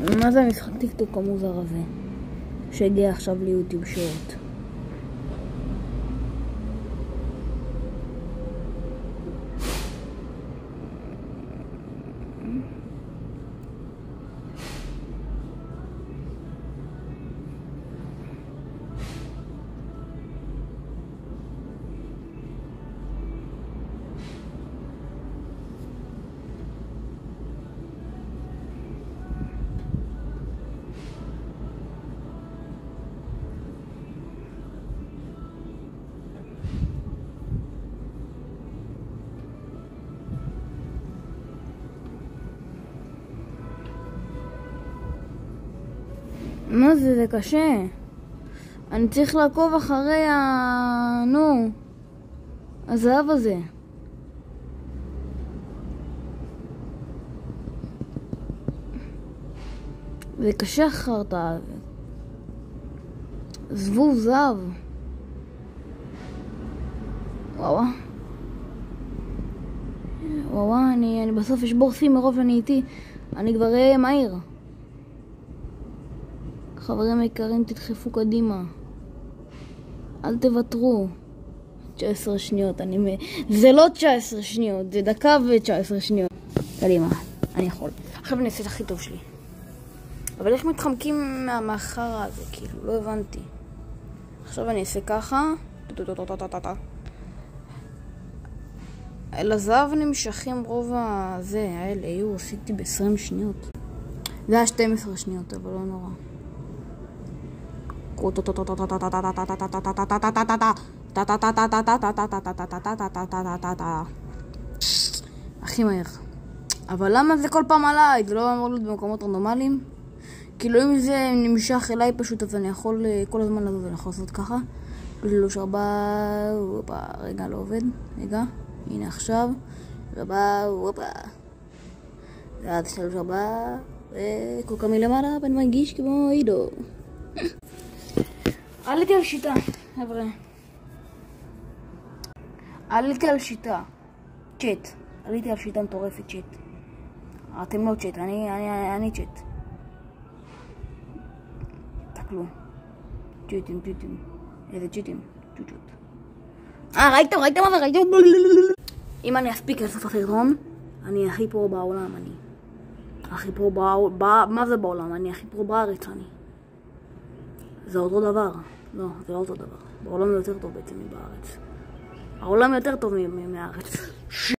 מה זה המשחק טיקטוק המוזר הזה? שהגיע עכשיו ליוטיוב שורט. מה זה? זה קשה. אני צריך לעקוב אחרי הזהב הזה. זה קשה אחרת. זבוב זהב. וואו, אני בסוף אשבור שיא מרוב שאני איתי. אני כבר אהיה מהיר. חברים היקרים, תדחפו קדימה. אל תוותרו. 19 שניות. זה לא 19 שניות, זה דקה ו19 שניות. קדימה, אני יכול. עכשיו אני אעשה את הכי טוב שלי. אבל איך מתחמקים מהחרא הזה? כאילו, לא הבנתי. עכשיו אני אעשה ככה. לזהב נמשכים רוב האלה. עשיתי ב-20 שניות. זה היה 12 שניות, אבל לא נורא. הכי מהר. אבל למה זה כל פעם עליי? זה לא אמור להיות במקומות רנדומליים? כאילו אם זה נמשך אליי פשוט, אז אני יכול כל הזמן לזוז, אני יכול לעשות ככה. 3, 4, רגע, לא עובד. רגע, הנה עכשיו. 4, ועד 3, 4, וכל כמה מלמעלה, ואני מרגיש כמו עידו. עליתי על שיטה, חבר'ה. עליתי על שיטה. צ'אט. עליתי על שיטה מטורפת, צ'אט. אתם לא צ'אט, אני צ'אט. תקלו. צ'אטים. איזה צ'אטים? צ'וט. ראיתם מה זה? ראיתם? אם אני אספיק לסוף הסרטון, אני הכי פרו בעולם, הכי פרו מה זה בעולם? אני הכי פרו בארץ, זה אותו דבר. לא, זה לא אותו דבר. בעולם זה יותר טוב בעצם מבארץ. העולם יותר טוב מהארץ.